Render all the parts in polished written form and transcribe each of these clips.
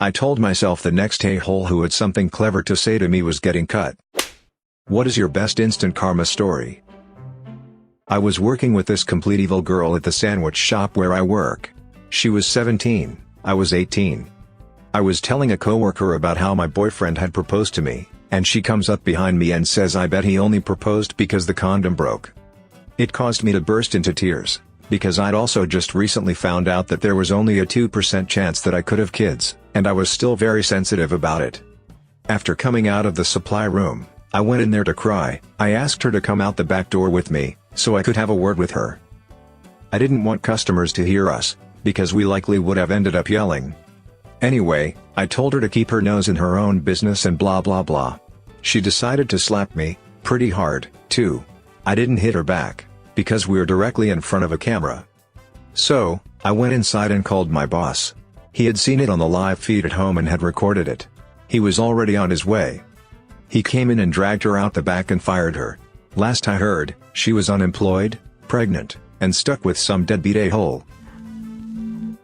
I told myself the next a-hole who had something clever to say to me was getting cut. What is your best instant karma story? I was working with this complete evil girl at the sandwich shop where I work. She was 17, I was 18. I was telling a coworker about how my boyfriend had proposed to me, and she comes up behind me and says I bet he only proposed because the condom broke. It caused me to burst into tears, because I'd also just recently found out that there was only a 2% chance that I could have kids, and I was still very sensitive about it. After coming out of the supply room, I went in there to cry. I asked her to come out the back door with me, so I could have a word with her. I didn't want customers to hear us, because we likely would have ended up yelling. Anyway, I told her to keep her nose in her own business and blah blah blah. She decided to slap me, pretty hard, too. I didn't hit her back, because we're directly in front of a camera. So, I went inside and called my boss. He had seen it on the live feed at home and had recorded it. He was already on his way. He came in and dragged her out the back and fired her. Last I heard, she was unemployed, pregnant, and stuck with some deadbeat a-hole.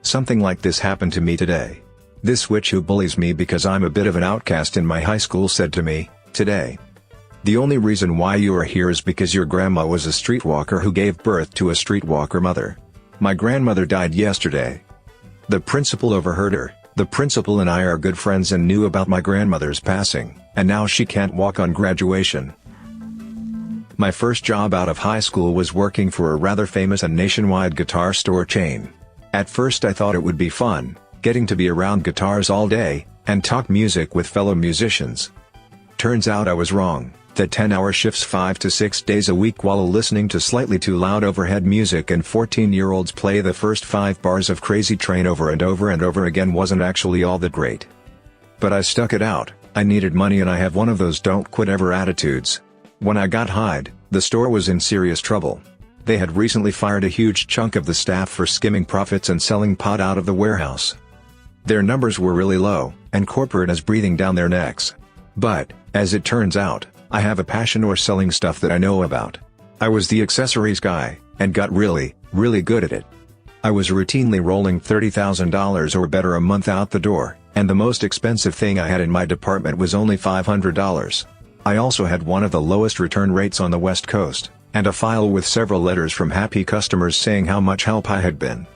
Something like this happened to me today. This witch who bullies me because I'm a bit of an outcast in my high school said to me, today, the only reason why you are here is because your grandma was a streetwalker who gave birth to a streetwalker mother. My grandmother died yesterday. The principal overheard her. The principal and I are good friends and knew about my grandmother's passing, and now she can't walk on graduation. My first job out of high school was working for a rather famous and nationwide guitar store chain. At first I thought it would be fun, getting to be around guitars all day, and talk music with fellow musicians. Turns out I was wrong, that 10-hour shifts 5 to 6 days a week while listening to slightly too loud overhead music and 14-year-olds play the first 5 bars of Crazy Train over and over and over again wasn't actually all that great. But I stuck it out. I needed money and I have one of those don't quit ever attitudes. When I got hired, the store was in serious trouble. They had recently fired a huge chunk of the staff for skimming profits and selling pot out of the warehouse. Their numbers were really low, and corporate is breathing down their necks. But, as it turns out, I have a passion for selling stuff that I know about. I was the accessories guy, and got really, really good at it. I was routinely rolling $30,000 or better a month out the door, and the most expensive thing I had in my department was only $500. I also had one of the lowest return rates on the West Coast, and a file with several letters from happy customers saying how much help I had been.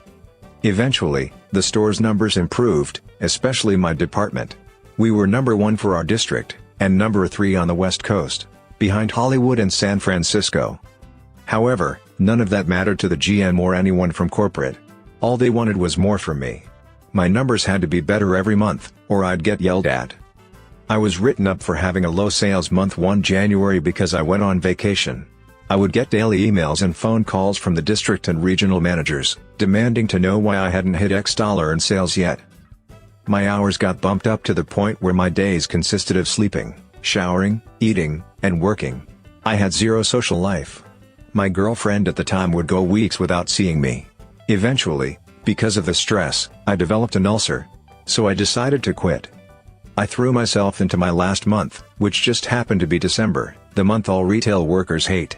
Eventually, the store's numbers improved, especially my department. We were number 1 for our district, and number 3 on the West Coast, behind Hollywood and San Francisco. However, none of that mattered to the GM or anyone from corporate. All they wanted was more from me. My numbers had to be better every month, or I'd get yelled at. I was written up for having a low sales month one January because I went on vacation. I would get daily emails and phone calls from the district and regional managers, demanding to know why I hadn't hit X dollar in sales yet. My hours got bumped up to the point where my days consisted of sleeping, showering, eating, and working. I had zero social life. My girlfriend at the time would go weeks without seeing me. Eventually, because of the stress, I developed an ulcer. So I decided to quit. I threw myself into my last month, which just happened to be December, the month all retail workers hate.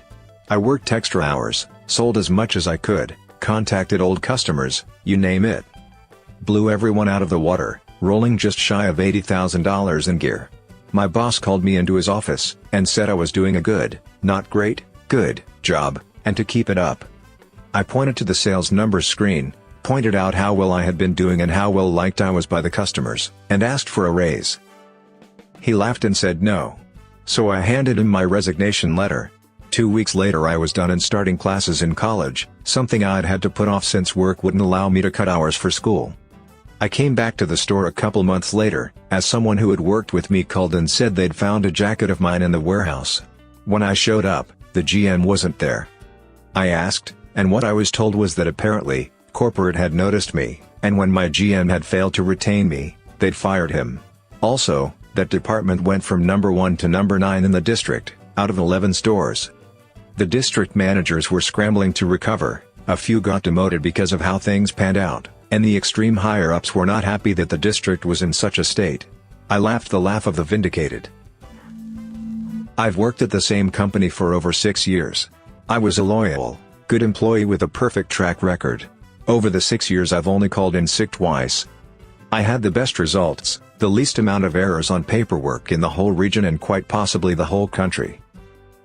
I worked extra hours, sold as much as I could, contacted old customers, you name it. Blew everyone out of the water, rolling just shy of $80,000 in gear. My boss called me into his office, and said I was doing a good, not great, good, job, and to keep it up. I pointed to the sales numbers screen, pointed out how well I had been doing and how well liked I was by the customers, and asked for a raise. He laughed and said no. So I handed him my resignation letter. 2 weeks later I was done and starting classes in college, something I'd had to put off since work wouldn't allow me to cut hours for school. I came back to the store a couple months later, as someone who had worked with me called and said they'd found a jacket of mine in the warehouse. When I showed up, the GM wasn't there. I asked, and what I was told was that apparently, corporate had noticed me, and when my GM had failed to retain me, they'd fired him. Also, that department went from number 1 to number 9 in the district, out of 11 stores. The district managers were scrambling to recover, a few got demoted because of how things panned out, and the extreme higher-ups were not happy that the district was in such a state. I laughed the laugh of the vindicated. I've worked at the same company for over 6 years. I was a loyal, good employee with a perfect track record. Over the 6 years I've only called in sick twice. I had the best results, the least amount of errors on paperwork in the whole region and quite possibly the whole country.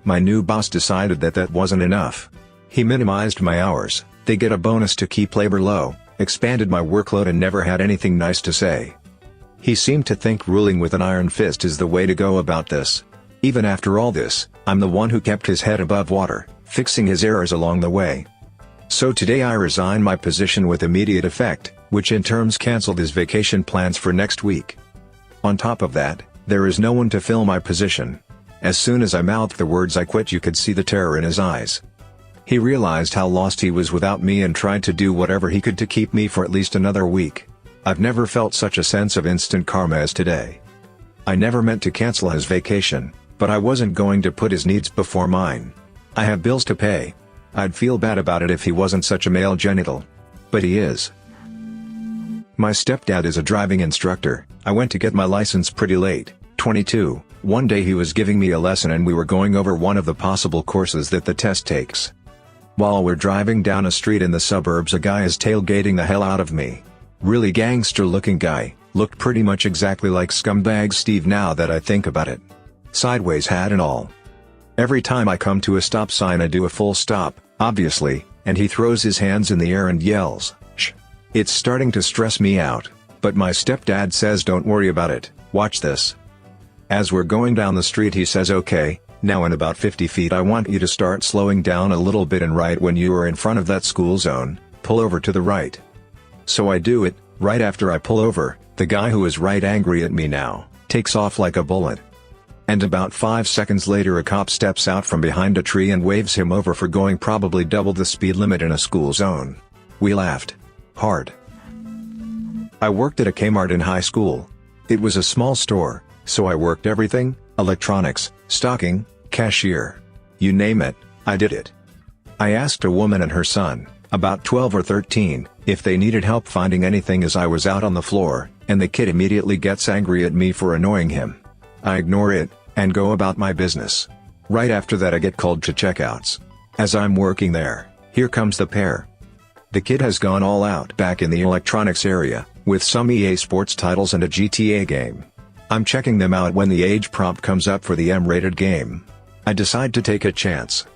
My new boss decided that that wasn't enough. He minimized my hours, they get a bonus to keep labor low, expanded my workload and never had anything nice to say. He seemed to think ruling with an iron fist is the way to go about this. Even after all this, I'm the one who kept his head above water, fixing his errors along the way. So today I resign my position with immediate effect, which in terms cancelled his vacation plans for next week. On top of that, there is no one to fill my position. As soon as I mouthed the words I quit, you could see the terror in his eyes. He realized how lost he was without me and tried to do whatever he could to keep me for at least another week. I've never felt such a sense of instant karma as today. I never meant to cancel his vacation, but I wasn't going to put his needs before mine. I have bills to pay. I'd feel bad about it if he wasn't such a male genital. But he is. My stepdad is a driving instructor. I went to get my license pretty late, 22. One day he was giving me a lesson and we were going over one of the possible courses that the test takes. While we're driving down a street in the suburbs, a guy is tailgating the hell out of me. Really gangster looking guy, looked pretty much exactly like Scumbag Steve now that I think about it. Sideways hat and all. Every time I come to a stop sign I do a full stop, obviously, and he throws his hands in the air and yells, "Shh." It's starting to stress me out, but my stepdad says don't worry about it, watch this. As we're going down the street he says, "Okay, now in about 50 feet I want you to start slowing down a little bit and right when you are in front of that school zone, pull over to the right." So I do it. Right after I pull over, the guy who is right angry at me now, takes off like a bullet. And about 5 seconds later a cop steps out from behind a tree and waves him over for going probably double the speed limit in a school zone. We laughed. Hard. I worked at a Kmart in high school. It was a small store, so I worked everything, electronics, stocking, cashier. You name it, I did it. I asked a woman and her son, about 12 or 13, if they needed help finding anything as I was out on the floor, and the kid immediately gets angry at me for annoying him. I ignore it, and go about my business. Right after that I get called to checkouts. As I'm working there, here comes the pair. The kid has gone all out back in the electronics area, with some EA Sports titles and a GTA game. I'm checking them out when the age prompt comes up for the M-rated game. I decide to take a chance.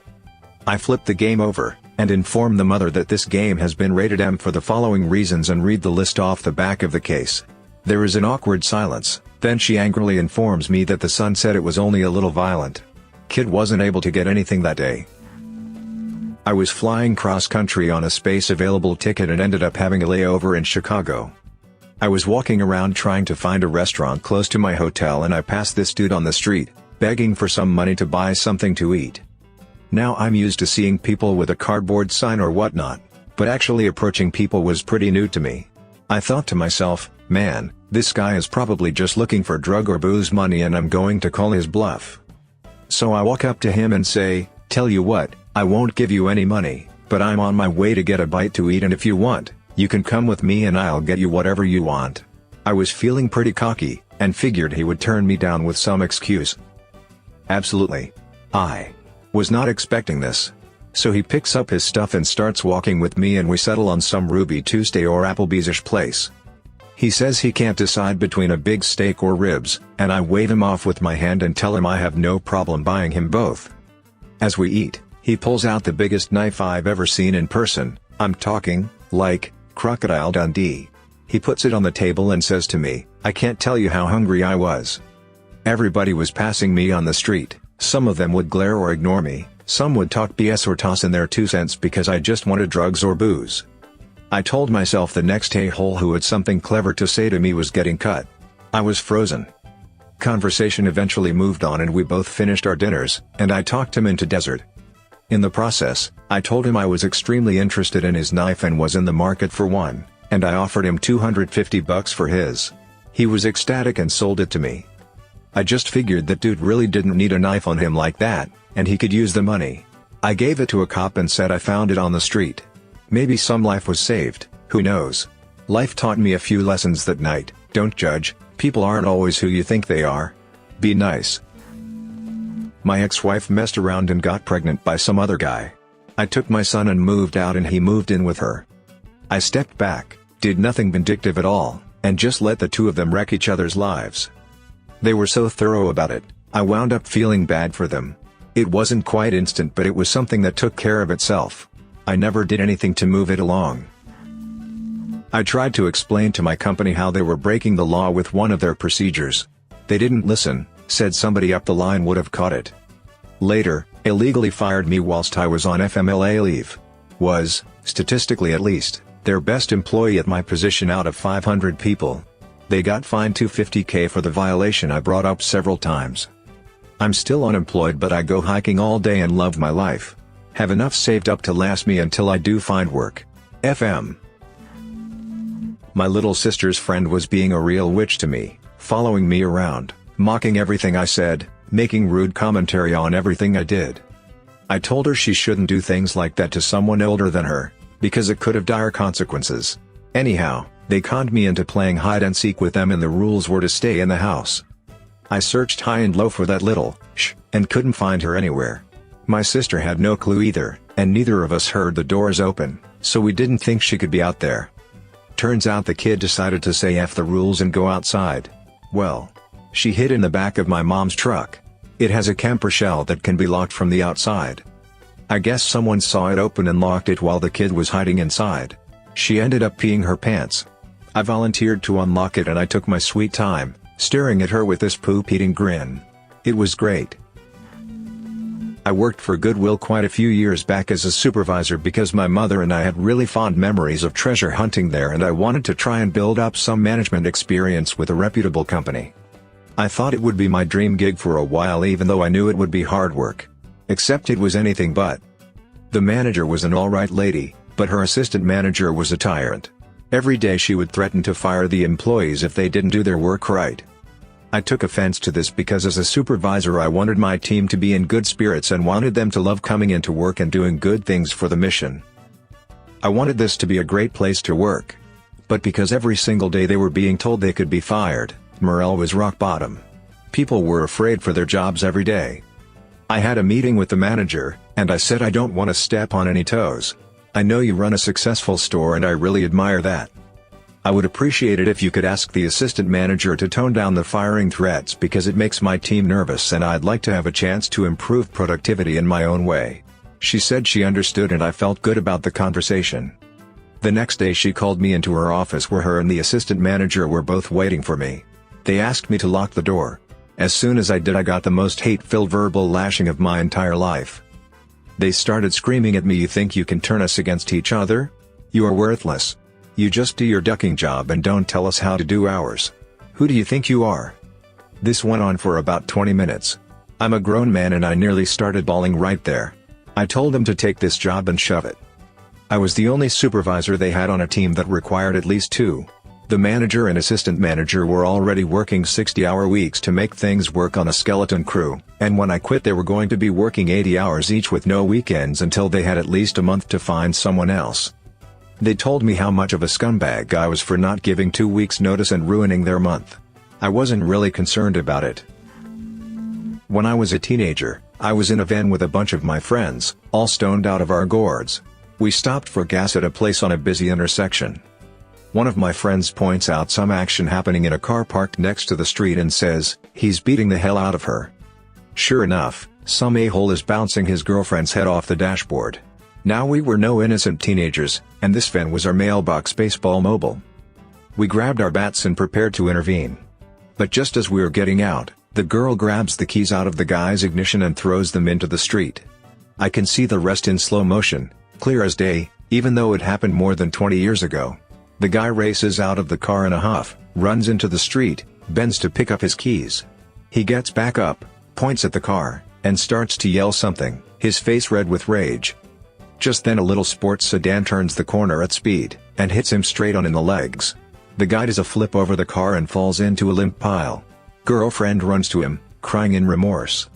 I flip the game over, and inform the mother that this game has been rated M for the following reasons and read the list off the back of the case. There is an awkward silence, then she angrily informs me that the son said it was only a little violent. Kid wasn't able to get anything that day. I was flying cross-country on a space-available ticket and ended up having a layover in Chicago. I was walking around trying to find a restaurant close to my hotel and I passed this dude on the street, begging for some money to buy something to eat. Now I'm used to seeing people with a cardboard sign or whatnot, but actually approaching people was pretty new to me. I thought to myself, man, this guy is probably just looking for drug or booze money and I'm going to call his bluff. So I walk up to him and say, "Tell you what, I won't give you any money, but I'm on my way to get a bite to eat and if you want, you can come with me and I'll get you whatever you want." I was feeling pretty cocky, and figured he would turn me down with some excuse. Absolutely. I was not expecting this. So he picks up his stuff and starts walking with me and we settle on some Ruby Tuesday or Applebee's-ish place. He says he can't decide between a big steak or ribs, and I wave him off with my hand and tell him I have no problem buying him both. As we eat, he pulls out the biggest knife I've ever seen in person. I'm talking, like, Crocodile Dundee. He puts it on the table and says to me, "I can't tell you how hungry I was." Everybody was passing me on the street, some of them would glare or ignore me, some would talk BS or toss in their 2 cents because I just wanted drugs or booze. I told myself the next a-hole who had something clever to say to me was getting cut. I was frozen. Conversation eventually moved on and we both finished our dinners, and I talked him into dessert. In the process, I told him I was extremely interested in his knife and was in the market for one, and I offered him $250 for his. He was ecstatic and sold it to me. I just figured that dude really didn't need a knife on him like that, and he could use the money. I gave it to a cop and said I found it on the street. Maybe some life was saved, who knows? Life taught me a few lessons that night. Don't judge, people aren't always who you think they are. Be nice. My ex-wife messed around and got pregnant by some other guy. I took my son and moved out and he moved in with her. I stepped back, did nothing vindictive at all, and just let the two of them wreck each other's lives. They were so thorough about it, I wound up feeling bad for them. It wasn't quite instant, but it was something that took care of itself. I never did anything to move it along. I tried to explain to my company how they were breaking the law with one of their procedures. They didn't listen, said somebody up the line would have caught it. Later, illegally fired me whilst I was on FMLA leave. Was, statistically at least, their best employee at my position out of 500 people. They got fined $250K for the violation I brought up several times. I'm still unemployed, but I go hiking all day and love my life. Have enough saved up to last me until I do find work. FM. My little sister's friend was being a real witch to me, following me around, mocking everything I said, making rude commentary on everything I did. I told her she shouldn't do things like that to someone older than her, because it could have dire consequences. Anyhow, they conned me into playing hide and seek with them, and the rules were to stay in the house. I searched high and low for that little and couldn't find her anywhere. My sister had no clue either, and neither of us heard the doors open, so we didn't think she could be out there. Turns out the kid decided to say F the rules and go outside. Well, she hid in the back of my mom's truck. It has a camper shell that can be locked from the outside. I guess someone saw it open and locked it while the kid was hiding inside. She ended up peeing her pants. I volunteered to unlock it, and I took my sweet time, staring at her with this poop-eating grin. It was great. I worked for Goodwill quite a few years back as a supervisor because my mother and I had really fond memories of treasure hunting there, and I wanted to try and build up some management experience with a reputable company. I thought it would be my dream gig for a while, even though I knew it would be hard work. Except it was anything but. The manager was an alright lady, but her assistant manager was a tyrant. Every day she would threaten to fire the employees if they didn't do their work right. I took offense to this because as a supervisor I wanted my team to be in good spirits and wanted them to love coming into work and doing good things for the mission. I wanted this to be a great place to work. But because every single day they were being told they could be fired, morale was rock bottom. People were afraid for their jobs every day. I had a meeting with the manager, and I said I don't want to step on any toes. I know you run a successful store and I really admire that. I would appreciate it if you could ask the assistant manager to tone down the firing threats because it makes my team nervous and I'd like to have a chance to improve productivity in my own way. She said she understood and I felt good about the conversation. The next day she called me into her office where her and the assistant manager were both waiting for me. They asked me to lock the door. As soon as I did, I got the most hate-filled verbal lashing of my entire life. They started screaming at me, "You think you can turn us against each other? You are worthless. You just do your ducking job and don't tell us how to do ours. Who do you think you are?" This went on for about 20 minutes. I'm a grown man and I nearly started bawling right there. I told them to take this job and shove it. I was the only supervisor they had on a team that required at least two. The manager and assistant manager were already working 60-hour weeks to make things work on a skeleton crew, and when I quit they were going to be working 80 hours each with no weekends until they had at least a month to find someone else. They told me how much of a scumbag I was for not giving 2 weeks notice and ruining their month. I wasn't really concerned about it. When I was a teenager, I was in a van with a bunch of my friends, all stoned out of our gourds. We stopped for gas at a place on a busy intersection. One of my friends points out some action happening in a car parked next to the street and says, "He's beating the hell out of her." Sure enough, some a-hole is bouncing his girlfriend's head off the dashboard. Now we were no innocent teenagers, and this van was our mailbox baseball mobile. We grabbed our bats and prepared to intervene. But just as we were getting out, the girl grabs the keys out of the guy's ignition and throws them into the street. I can see the rest in slow motion, clear as day, even though it happened more than 20 years ago. The guy races out of the car in a huff, runs into the street, bends to pick up his keys. He gets back up, points at the car, and starts to yell something, his face red with rage. Just then a little sports sedan turns the corner at speed, and hits him straight on in the legs. The guy does a flip over the car and falls into a limp pile. Girlfriend runs to him, crying in remorse.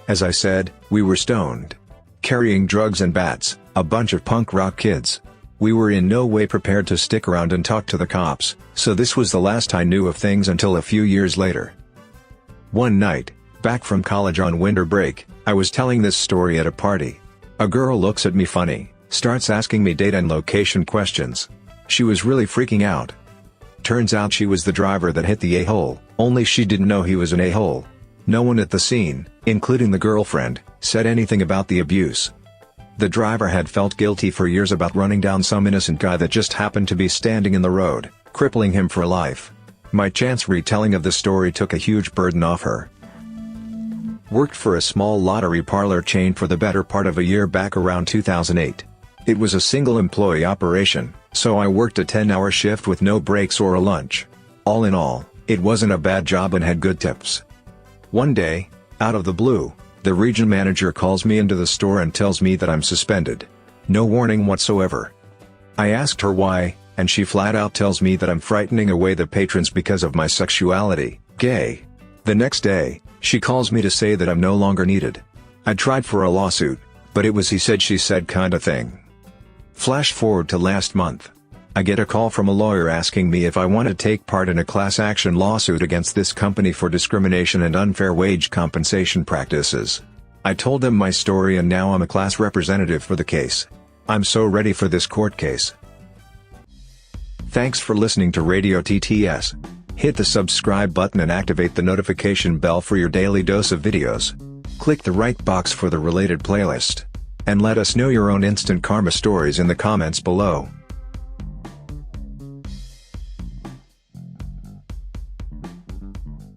As I said, we were stoned. Carrying drugs and bats, a bunch of punk rock kids. We were in no way prepared to stick around and talk to the cops, so this was the last I knew of things until a few years later. One night, back from college on winter break, I was telling this story at a party. A girl looks at me funny, starts asking me date and location questions. She was really freaking out. Turns out she was the driver that hit the a-hole, only she didn't know he was an a-hole. No one at the scene, including the girlfriend, said anything about the abuse. The driver had felt guilty for years about running down some innocent guy that just happened to be standing in the road, crippling him for life. My chance retelling of the story took a huge burden off her. Worked for a small lottery parlor chain for the better part of a year back around 2008. It was a single-employee operation, so I worked a 10-hour shift with no breaks or a lunch. All in all, it wasn't a bad job and had good tips. One day, out of the blue, the region manager calls me into the store and tells me that I'm suspended. No warning whatsoever. I asked her why, and she flat out tells me that I'm frightening away the patrons because of my sexuality, gay. The next day, she calls me to say that I'm no longer needed. I tried for a lawsuit, but it was he said she said kinda thing. Flash forward to last month. I get a call from a lawyer asking me if I want to take part in a class action lawsuit against this company for discrimination and unfair wage compensation practices. I told them my story and now I'm a class representative for the case. I'm so ready for this court case. Thanks for listening to Radio TTS. Hit the subscribe button and activate the notification bell for your daily dose of videos. Click the right box for the related playlist. And let us know your own instant karma stories in the comments below.